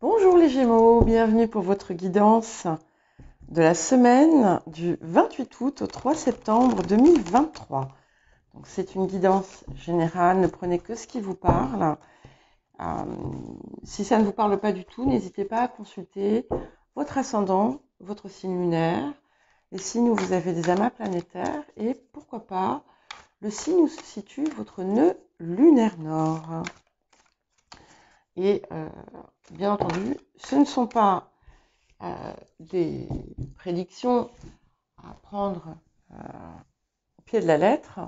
Bonjour les Gémeaux, bienvenue pour votre guidance de la semaine du 28 août au 3 septembre 2023. Donc c'est une guidance générale, ne prenez que ce qui vous parle. Si ça ne vous parle pas du tout, n'hésitez pas à consulter votre ascendant, votre signe lunaire, les signes où vous avez des amas planétaires et pourquoi pas le signe où se situe votre nœud lunaire nord. Et bien entendu, ce ne sont pas des prédictions à prendre au pied de la lettre,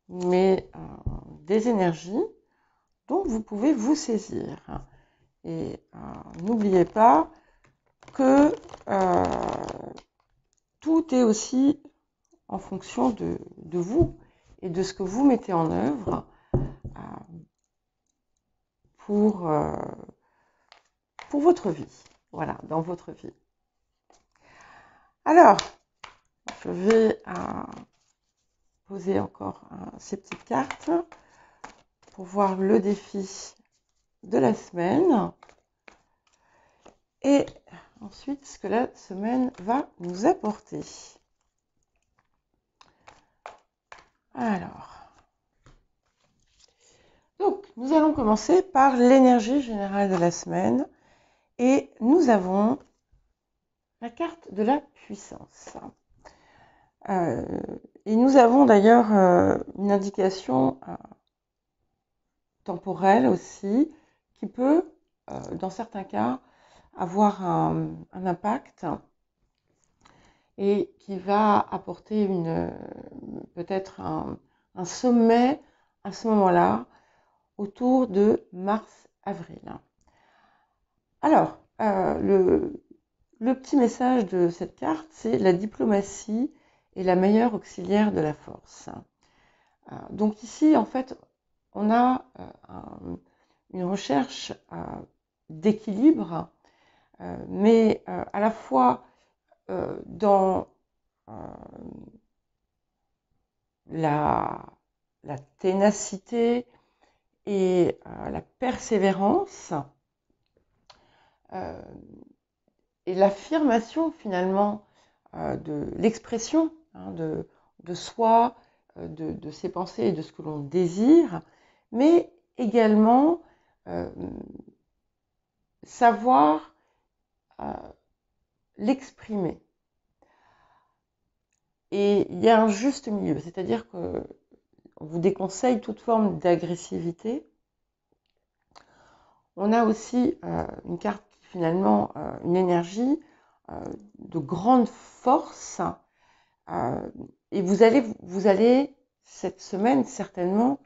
mais des énergies dont vous pouvez vous saisir. Et n'oubliez pas que tout est aussi en fonction de vous et de ce que vous mettez en œuvre pour votre vie. Voilà, dans votre vie. Alors, je vais poser encore ces petites cartes pour voir le défi de la semaine et ensuite ce que la semaine va nous apporter. Alors, donc nous allons commencer par l'énergie générale de la semaine et nous avons la carte de la puissance. Et nous avons d'ailleurs une indication temporelle aussi qui peut, dans certains cas, avoir un impact et qui va apporter peut-être un sommet à ce moment-là autour de mars-avril. Alors, le petit message de cette carte, c'est la diplomatie est la meilleure auxiliaire de la force. Donc ici, en fait, on a une recherche d'équilibre, mais à la fois dans la ténacité et la persévérance et l'affirmation finalement de l'expression de soi, de ses pensées et de ce que l'on désire, mais également savoir l'exprimer. Et il y a un juste milieu, c'est-à-dire qu'on vous déconseille toute forme d'agressivité. On a aussi une carte, finalement, une énergie de grande force. Et vous allez cette semaine certainement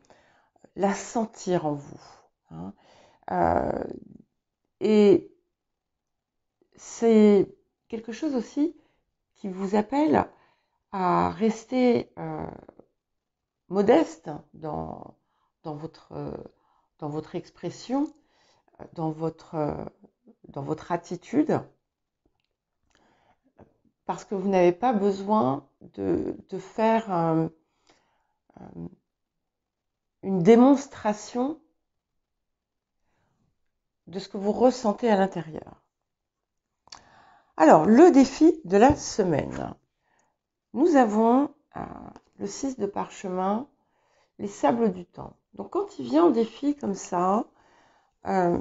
la sentir en vous. Et c'est quelque chose aussi qui vous appelle à rester modeste dans votre expression, dans votre attitude, parce que vous n'avez pas besoin de faire une démonstration de ce que vous ressentez à l'intérieur. Alors, le défi de la semaine. Nous avons le 6 de parchemin, les sables du temps. Donc, quand il vient en défi comme ça, il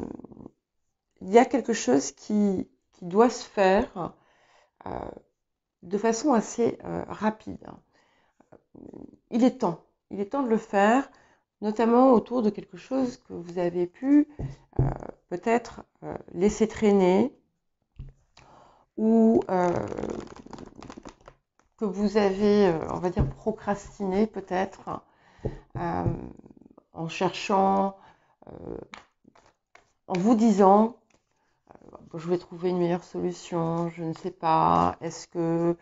y a quelque chose qui doit se faire de façon assez rapide. Il est temps de le faire, notamment autour de quelque chose que vous avez pu peut-être laisser traîner ou que vous avez, on va dire, procrastiné peut-être en cherchant, en vous disant je vais trouver une meilleure solution, je ne sais pas, est-ce que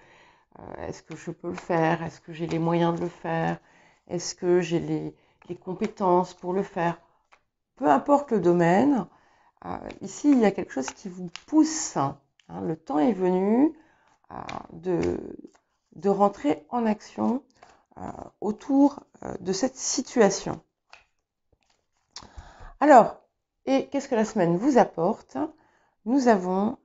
je peux le faire, est-ce que j'ai les moyens de le faire, est-ce que j'ai les compétences pour le faire. Peu importe le domaine, ici il y a quelque chose qui vous pousse. Le temps est venu de rentrer en action autour de cette situation. Alors, et qu'est-ce que la semaine vous apporte? nous avons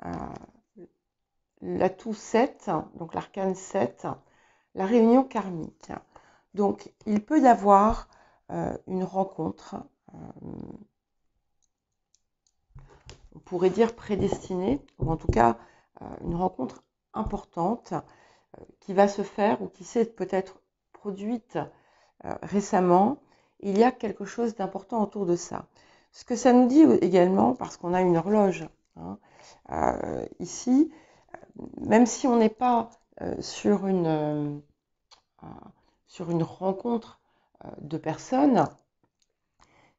l'atout 7, donc l'arcane 7, la réunion karmique. Donc, il peut y avoir une rencontre, on pourrait dire prédestinée, ou en tout cas une rencontre importante qui va se faire ou qui s'est peut-être produite récemment. Il y a quelque chose d'important autour de ça. Ce que ça nous dit également, parce qu'on a une horloge ici, même si on n'est pas sur une rencontre de personnes,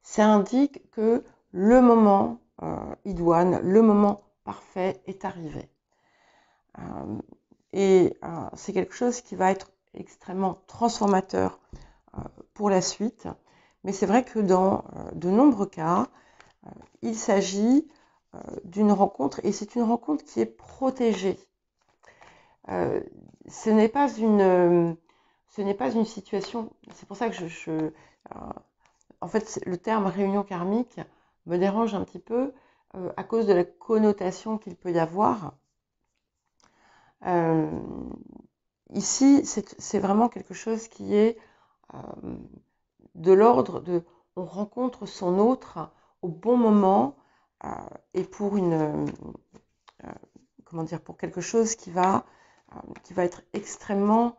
ça indique que le moment idoine, le moment parfait est arrivé. Et c'est quelque chose qui va être extrêmement transformateur pour la suite. Mais c'est vrai que dans de nombreux cas, il s'agit d'une rencontre, et c'est une rencontre qui est protégée. Ce n'est pas une situation, c'est pour ça que en fait, le terme réunion karmique me dérange un petit peu à cause de la connotation qu'il peut y avoir. Ici, c'est vraiment quelque chose qui est de l'ordre de on rencontre son autre au bon moment et pour pour quelque chose qui va être extrêmement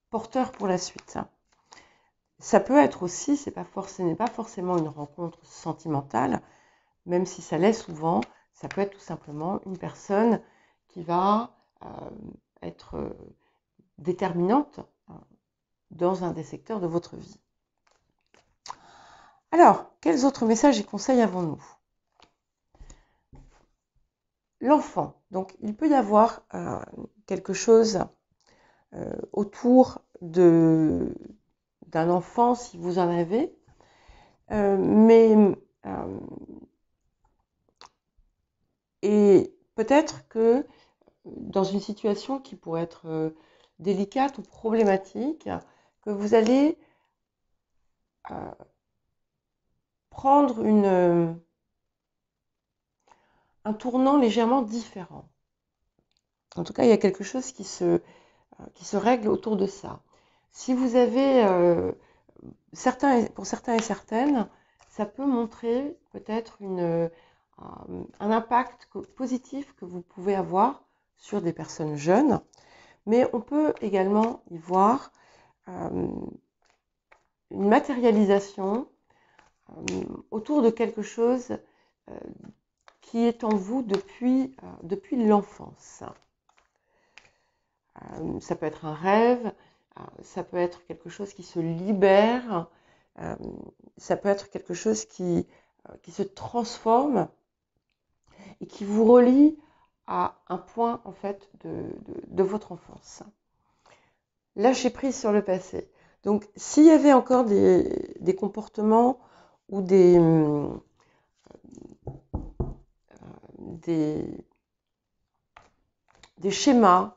porteur pour la suite. Ça peut être aussi, ce n'est pas forcément une rencontre sentimentale, même si ça l'est souvent, ça peut être tout simplement une personne qui va être déterminante dans un des secteurs de votre vie. Alors, quels autres messages et conseils avons-nous? L'enfant. Donc, il peut y avoir quelque chose autour d'un enfant, si vous en avez, et peut-être que dans une situation qui pourrait être délicate ou problématique, que vous allez prendre un tournant légèrement différent. En tout cas, il y a quelque chose qui se règle autour de ça. Si vous avez, pour certains et certaines, ça peut montrer peut-être un impact positif que vous pouvez avoir sur des personnes jeunes, mais on peut également y voir une matérialisation autour de quelque chose qui est en vous depuis l'enfance. Ça peut être un rêve, ça peut être quelque chose qui se libère, ça peut être quelque chose qui se transforme et qui vous relie à un point en fait de votre enfance. Lâchez prise sur le passé. Donc s'il y avait encore des comportements ou des schémas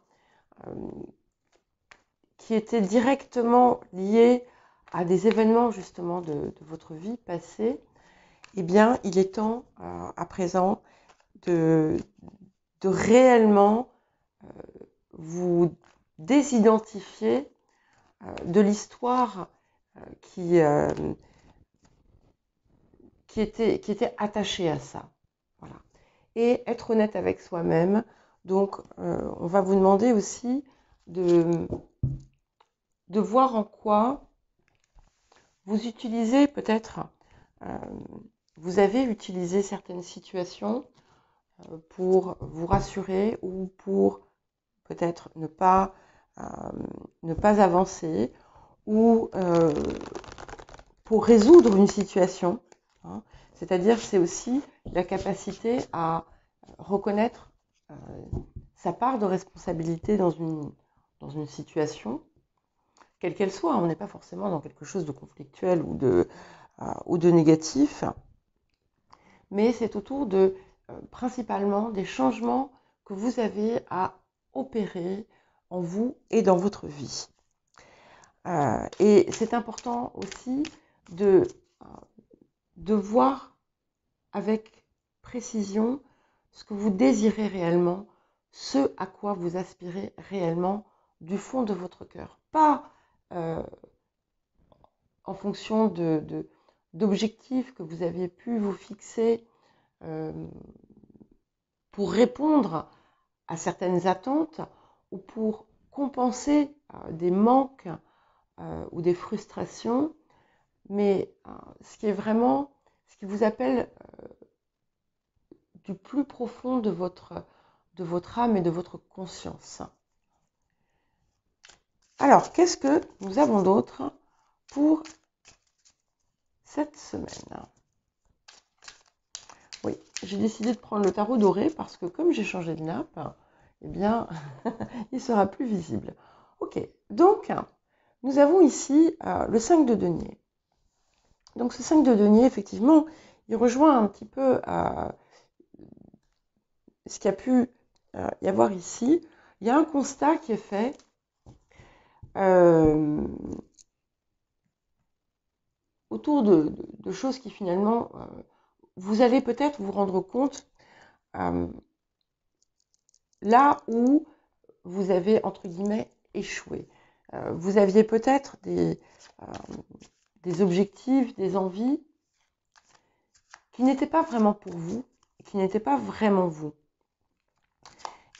qui étaient directement liés à des événements justement de votre vie passée, eh bien, il est temps à présent de réellement vous désidentifier de l'histoire qui était attachée à ça. Voilà. Et être honnête avec soi-même. Donc, on va vous demander aussi de voir en quoi vous utilisez peut-être, vous avez utilisé certaines situations pour vous rassurer ou pour peut-être ne pas avancer ou pour résoudre une situation. Hein. C'est-à-dire c'est aussi la capacité à reconnaître sa part de responsabilité dans une situation, quelle qu'elle soit. On n'est pas forcément dans quelque chose de conflictuel ou de négatif, mais c'est autour de principalement des changements que vous avez à opérer en vous et dans votre vie. Et c'est important aussi de voir avec précision ce que vous désirez réellement, ce à quoi vous aspirez réellement du fond de votre cœur. Pas en fonction d'objectifs que vous aviez pu vous fixer pour répondre à certaines attentes ou pour compenser des manques ou des frustrations, mais ce qui est vraiment, ce qui vous appelle du plus profond de votre âme et de votre conscience. Alors, qu'est-ce que nous avons d'autre pour cette semaine? Oui, j'ai décidé de prendre le tarot doré parce que comme j'ai changé de nappe, eh bien, il sera plus visible. Ok, donc, nous avons ici le 5 de denier. Donc, ce 5 de denier, effectivement, il rejoint un petit peu ce qu'il y a pu y avoir ici. Il y a un constat qui est fait autour de choses qui finalement, vous allez peut-être vous rendre compte là où vous avez, entre guillemets, échoué. Vous aviez peut-être des objectifs, des envies qui n'étaient pas vraiment pour vous, qui n'étaient pas vraiment vous.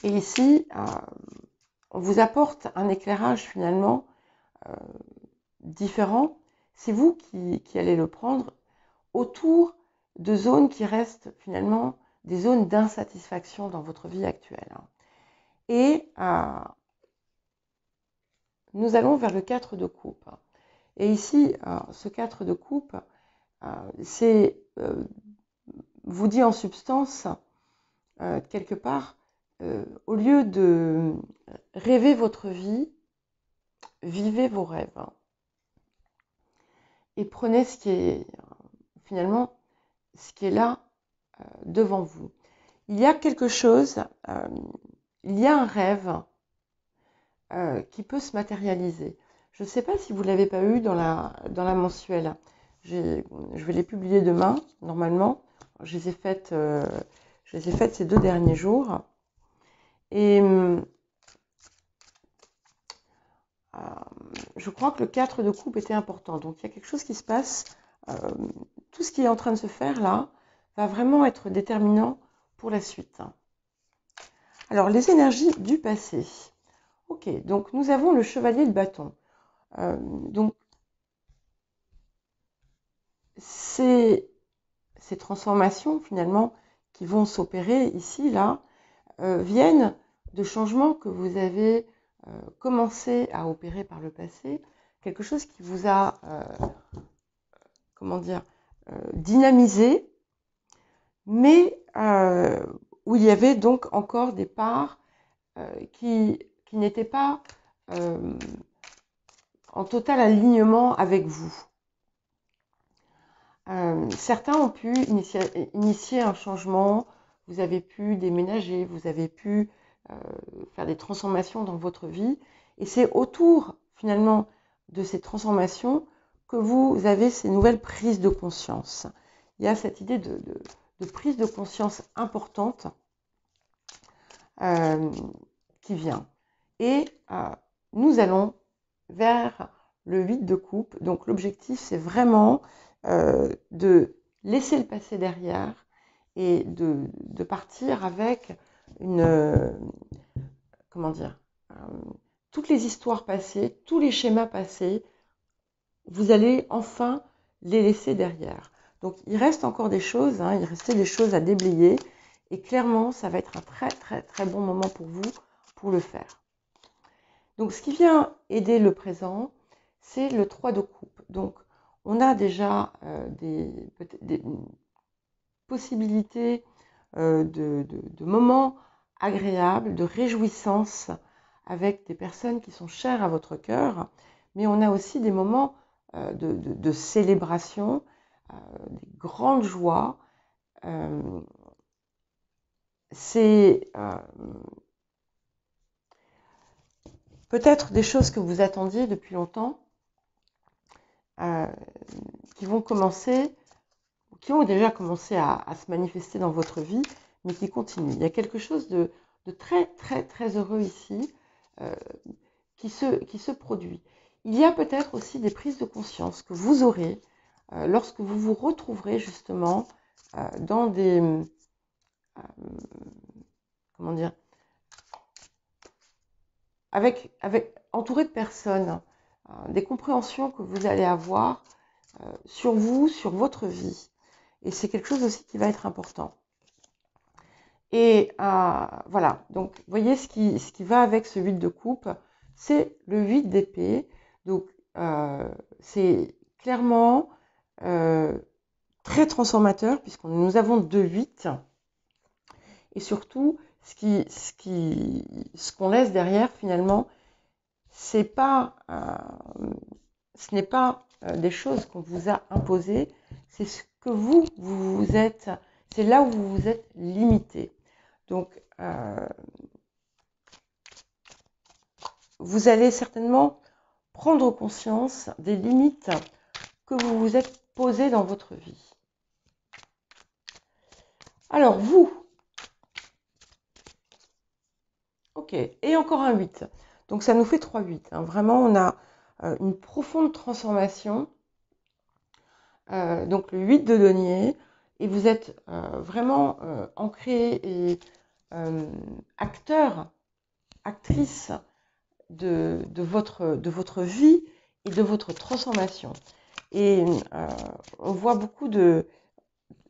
Et ici, on vous apporte un éclairage finalement différent. C'est vous qui allez le prendre autour de zones qui restent finalement des zones d'insatisfaction dans votre vie actuelle. Et nous allons vers le 4 de coupe. Et ici, ce 4 de coupe, c'est vous dit en substance, quelque part, au lieu de rêver votre vie, vivez vos rêves. Et prenez ce qui est finalement ce qui est là devant vous. Il y a quelque chose, il y a un rêve qui peut se matérialiser. Je ne sais pas si vous ne l'avez pas eu dans la mensuelle. Je vais les publier demain, normalement. Je les ai faites ces 2 derniers jours. Et je crois que le 4 de coupe était important. Donc il y a quelque chose qui se passe. Tout ce qui est en train de se faire là va vraiment être déterminant pour la suite. Alors les énergies du passé. Ok, donc nous avons le chevalier de bâton. Donc ces transformations finalement qui vont s'opérer ici, là, viennent de changements que vous avez commencé à opérer par le passé, quelque chose qui vous a, dynamisé, mais où il y avait donc encore des parts qui n'étaient pas en total alignement avec vous. Certains ont pu initier un changement, vous avez pu déménager, vous avez pu faire des transformations dans votre vie, et c'est autour finalement de ces transformations que vous avez ces nouvelles prises de conscience. Il y a cette idée de prise de conscience importante qui vient. Et nous allons vers le 8 de coupe. Donc l'objectif, c'est vraiment de laisser le passé derrière et de partir avec toutes les histoires passées, tous les schémas passés, vous allez enfin les laisser derrière. Donc il reste encore des choses, il restait des choses à déblayer, et clairement ça va être un très très très bon moment pour vous pour le faire. Donc ce qui vient aider le présent, c'est le 3 de coupe. Donc on a déjà des possibilités de moments agréables, de réjouissance avec des personnes qui sont chères à votre cœur, mais on a aussi des moments de célébration, des grandes joies. C'est peut-être des choses que vous attendiez depuis longtemps, qui vont commencer, qui ont déjà commencé à se manifester dans votre vie, mais qui continuent. Il y a quelque chose de très, très, très heureux ici qui se produit. Il y a peut-être aussi des prises de conscience que vous aurez lorsque vous vous retrouverez justement dans des... comment dire, entouré de personnes, des compréhensions que vous allez avoir sur vous, sur votre vie. Et c'est quelque chose aussi qui va être important. Et voilà, donc vous voyez ce qui va avec ce 8 de coupe, c'est le 8 d'épée. Donc c'est clairement très transformateur puisque nous avons 2 8. Et surtout, ce qu'on laisse derrière finalement, ce n'est pas des choses qu'on vous a imposées, c'est ce que vous êtes, c'est là où vous vous êtes limité. Donc, vous allez certainement prendre conscience des limites que vous vous êtes posées dans votre vie. Alors, vous, ok, et encore un 8. Donc, ça nous fait 3 8. Hein. Vraiment, on a une profonde transformation. Donc, le 8 de denier. Et vous êtes vraiment ancré et acteur, actrice de votre vie et de votre transformation. Et on voit beaucoup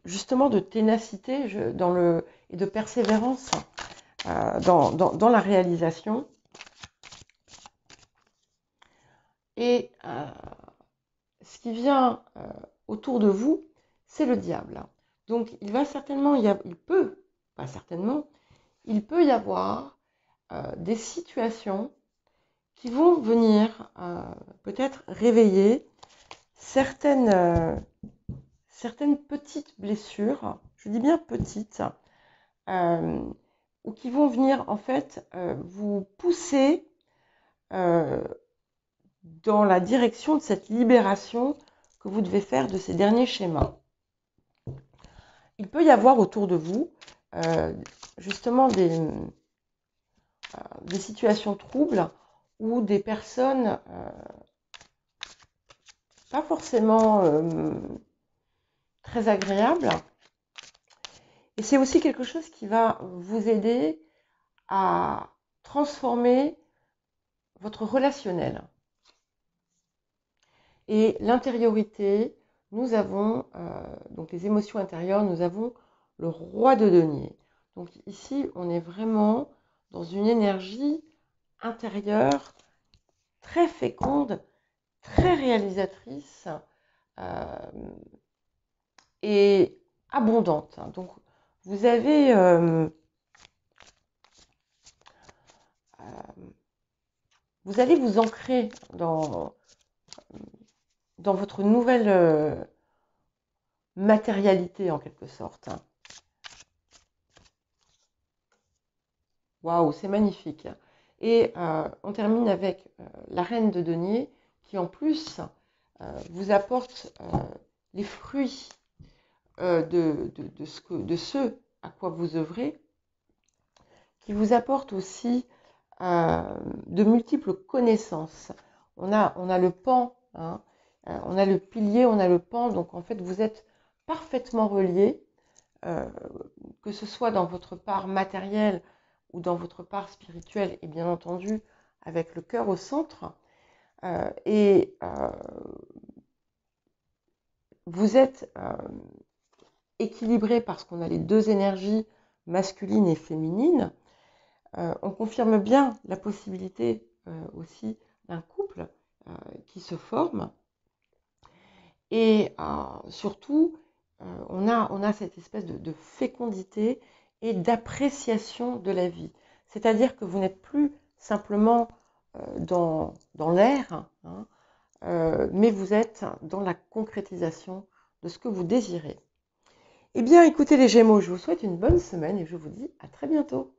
justement de ténacité et de persévérance dans la réalisation. Et ce qui vient autour de vous, c'est le diable. Donc il peut y avoir des situations qui vont venir peut-être réveiller certaines petites blessures, je dis bien petites, ou qui vont venir en fait vous pousser dans la direction de cette libération que vous devez faire de ces derniers schémas. Il peut y avoir autour de vous justement des situations troubles ou des personnes pas forcément très agréables. Et c'est aussi quelque chose qui va vous aider à transformer votre relationnel. Et l'intériorité, nous avons, donc les émotions intérieures, nous avons le roi de denier. Donc ici, on est vraiment dans une énergie intérieure très féconde, très réalisatrice et abondante. Donc vous avez vous allez vous ancrer dans votre nouvelle matérialité en quelque sorte. Waouh, c'est magnifique. Et on termine avec la reine de denier qui en plus vous apporte les fruits de ce à quoi vous œuvrez, qui vous apporte aussi de multiples connaissances. On a le pan, hein, on a le pilier, on a le pan, donc en fait vous êtes parfaitement reliés, que ce soit dans votre part matérielle ou dans votre part spirituelle, et bien entendu avec le cœur au centre. Vous êtes équilibré parce qu'on a les deux énergies masculines et féminines. On confirme bien la possibilité aussi d'un couple qui se forme. Et surtout, on a cette espèce de fécondité et d'appréciation de la vie. C'est-à-dire que vous n'êtes plus simplement dans l'air, hein, mais vous êtes dans la concrétisation de ce que vous désirez. Eh bien, écoutez les Gémeaux, je vous souhaite une bonne semaine et je vous dis à très bientôt.